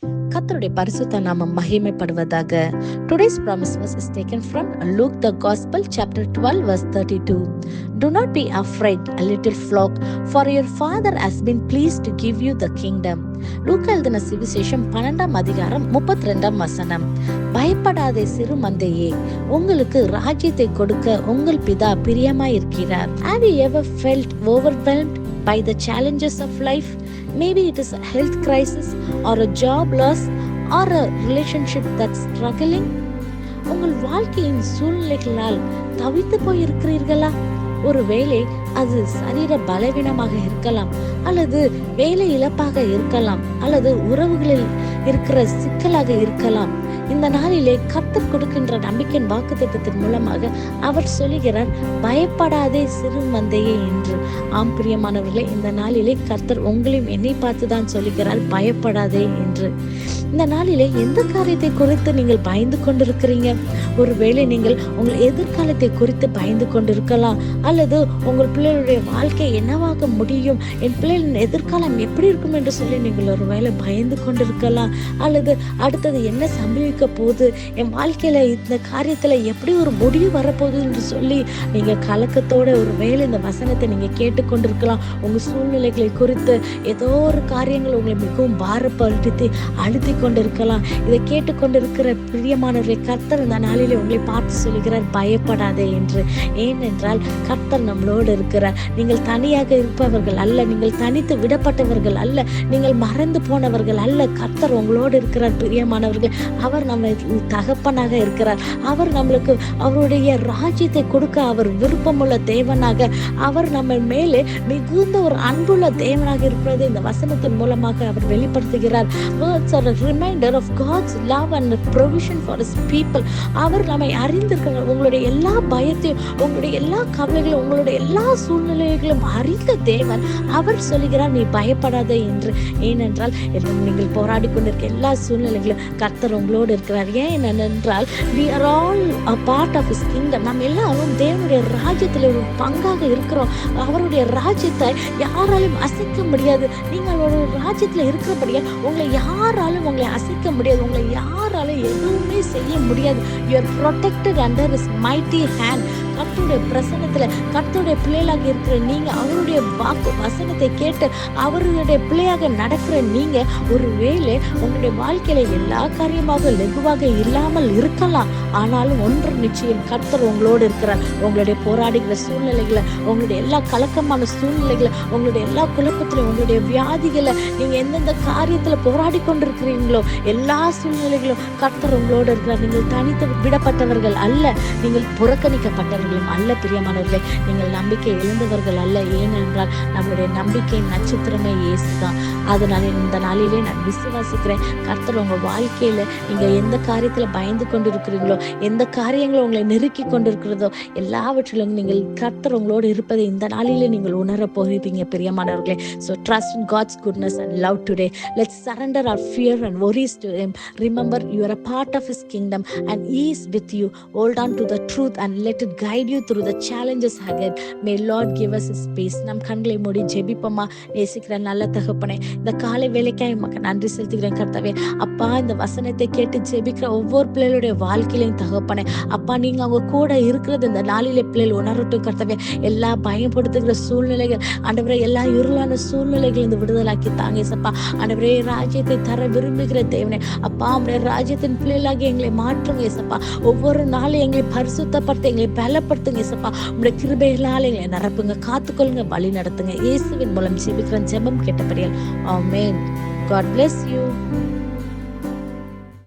கர்த்தருடைய பரிசுத்த நாமம் மகிமைப்படுவதாக. Today's promise verse is taken from Luke the Gospel chapter 12 verse 32. Do not be afraid, a little flock, for your Father has been pleased to give you the kingdom. லூக்கா எழுதின சுவிசேஷம் 12ஆம் அதிகாரம் 32ஆம் வசனம். பயப்படாதே சிறு மந்தையே, உங்களுக்கு ராஜ்யத்தை கொடுக்க உங்கள் பிதா பிரியமாய் இருக்கிறார். Have you ever felt overwhelmed by the challenges of life? Maybe it is a health crisis or a job loss or a relationship that's struggling. உங்கள் வாழ்க்கையின் சூழ்நிலைகளால் தவித்து போய் இருக்கிறீர்களா? ஒருவேளை அது சரீர பலவீனமாக இருக்கலாம், அல்லது வேலை இழப்பாக இருக்கலாம், அல்லது உறவுகளில் இருக்கிற சிக்கலாக இருக்கலாம். இந்த நாளிலே கர்த்தர் கொடுக்கின்ற நம்பிக்கையின் வாக்குத்தத்தத்தின் மூலமாக அவர் சொல்லுகிறார், பயப்படாதே சிறு மந்தையே என்று. ஆம் பிரியமானவர்களே, இந்த நாளிலே கர்த்தர் உங்களையும் என்னை பார்த்துதான் சொல்லுகிறார், பயப்படாதே என்று. இந்த நாளிலே எந்த காரியத்தை குறித்து நீங்கள் பயந்து கொண்டிருக்கிறீங்க? ஒருவேளை நீங்கள் உங்கள் எதிர்காலத்தை குறித்து பயந்து கொண்டிருக்கலாம், அல்லது உங்கள் பிள்ளைகளுடைய வாழ்க்கை என்னவாக முடியும், என் பிள்ளைகளின் எதிர்காலம் எப்படி இருக்கும் என்று சொல்லி நீங்கள் ஒருவேளை பயந்து கொண்டிருக்கலாம், அல்லது அடுத்தது என்ன சம்பவிக்க போகுது, என் வாழ்க்கையில இந்த காரியத்துல எப்படி ஒரு முடிவு வரப்போகுது என்று சொல்லி நீங்க கலக்கத்தோட ஒருவேளை இந்த வசனத்தை நீங்க கேட்டுக்கொண்டிருக்கலாம். உங்க சூழ்நிலைகளை குறித்து ஏதோ ஒரு காரியங்கள் உங்களை மிகவும் பாரப்படுத்தி அழுத்தி கொண்டிருக்கலாம். இதை கேட்டுக்கொண்டிருக்கிற பிரியமானவர்களை கர்த்தர் இந்த நாளிலே உங்களை பார்த்து சொல்லுகிறார், பயப்படாதே என்று. ஏனென்றால் கர்த்தர் நம்மளோடு இருக்கிறார். நீங்கள் தனியாக இருப்பவர்கள் அல்ல, நீங்கள் தனித்து விடப்பட்டவர்கள் அல்ல, நீங்கள் மறந்து போனவர்கள் அல்ல. கர்த்தர் உங்களோடு இருக்கிறார் பிரியமானவர்கள். அவர் நம்ம தகப்பனாக இருக்கிறார். அவர் நம்மளுக்கு அவருடைய ராஜ்யத்தை கொடுக்க அவர் விருப்பமுள்ள தேவனாக, அவர் நம்ம மேலே மிகுந்த ஒரு அன்புள்ள தேவனாக இருக்கிறது இந்த வசனத்தின் மூலமாக அவர் வெளிப்படுத்துகிறார். Words are a reminder of God's love and provision for his people. அவர் நம்மை அறிந்திருக்கிறார். உங்களுடைய எல்லா பயத்தையும், உங்களுடைய எல்லா கவலைகளும், உங்களுடைய எல்லா சூழ்நிலைகளும் அறிந்த தேவன். அவர் சொல்லுகிறார், நீ பயப்படாதே என்று. ஏனென்றால் நீங்கள் போராடி கொண்டிருக்க எல்லா சூழ்நிலைகளும் கர்த்தர் உங்களோடு இருக்கிறார். ஏனென்றால் we are all a part of his kingdom. நம்ம எல்லாரும் தேவனுடைய ராஜ்யத்தில் ஒரு பங்காக இருக்கிறோம். அவருடைய ராஜ்யத்தை யாராலும் அசைக்க முடியாது. நீங்கள் ஒரு ராஜ்யத்தில் இருக்கிறபடியால் உங்களை யாராலும் உங்களை அசைக்க முடியாது. உங்களை யாராலும் எதுவுமே செய்ய முடியாது. You are protected under his mighty hand. கர்த்தருடைய பிரசன்னத்துல கர்த்தருடைய பிள்ளையாக இருக்கிற நீங்க, அவருடைய வாக்கு வசனத்தை கேட்டு அவருடைய பிள்ளையாக நடக்கிற நீங்க, ஒருவேளை உங்களுடைய வாழ்க்கையில எல்லா காரியமாக லெகுவாக இல்லாமல் இருக்கலாம். ஆனாலும் ஒன்று நிச்சயம், கர்த்தர் உங்களோடு இருக்கிறார். உங்களுடைய போராடுகிற சூழ்நிலைகளை, உங்களுடைய எல்லா கலக்கமான சூழ்நிலைகளை, உங்களுடைய எல்லா குழப்பத்திலும், உங்களுடைய வியாதிகளை, நீங்க எந்தெந்த காரியத்துல போராடி கொண்டிருக்கிறீங்களோ எல்லா சூழ்நிலைகளும் கர்த்தர் உங்களோடு இருக்கிறார். நீங்கள் தனித்து விடப்பட்டவர்கள் அல்ல, நீங்கள் புறக்கணிக்கப்பட்டவர்கள் அல்ல பிரியமானவர்களே. நீங்கள் நம்பிக்கை இழந்தவர்கள் அல்ல. ஏனென்றால் நம்மளுடைய நம்பிக்கையின் நட்சத்திரமே இயேசு தான். அதனால இந்த நாளிலே நான் விசுவாசிக்கிறேன், கர்த்தர் உங்க வாழ்க்கையில நீங்க எந்த காரியத்துல பயந்து கொண்டிருக்கிறீங்களோ, எந்த காரியங்களும் உங்களை நெருக்கி கொண்டிருக்கிறதோ, எல்லாவற்றிலும் நீங்கள் கர்த்தர் உங்களோடு இருப்பதை இந்த நாளிலே நீங்கள் உணர போகிறீங்க பிரியமானவர்களே. So trust in God's goodness and love today. Let's surrender our fear and worries to him. Remember, you are a part of his kingdom and he is with you. Hold on to the truth and let it guide you through the challenges ahead. May Lord give us his peace. நம் கண்களை மூடி ஜெபிப்போமா. நேசிக்கிற நல்ல தகப்பனே, இந்த காலை வேலைக்காய் உமக்கு நன்றி செலுத்துகிறேன் கர்த்தாவே. அப்பா, இந்த வசனத்தை கேட்டு ஜெபிக்கிற ஒவ்வொரு பிள்ளைகளுடைய வாழ்க்கையிலையும் தகப்பனே, அப்பா நீங்க அவங்க கூட இருக்கிறது இந்த நாளிலே பிள்ளைகள் உணரட்டும் கர்த்தாவே. எல்லா பயப்படுத்துகிற சூழ்நிலைகள் ஆண்டவரே, எல்லா இருளான சூழ்நிலைகள் இந்த விடுதலாக்கி தாங்க ஏசப்பா. ஆண்டவரே, ராஜ்யத்தை தர விரும்புகிற தேவனே, அப்பா உம்முடைய ராஜ்யத்தின் பிள்ளைகளாகி எங்களை மாற்றுங்க ஏசப்பா. ஒவ்வொரு நாளும் எங்களை பரிசுத்தப்படுத்த, எங்களை பலப்படுத்துங்க ஏசப்பா. உம்முடைய கிருபைகளால் எங்களை நிரப்புங்க, காத்துக்கொள்ளுங்க, வழி நடத்துங்க. இயேசுவின் மூலம் ஜெபிக்கிறேன், ஜெபம் கேட்டபடியால் ஆமென். God bless you.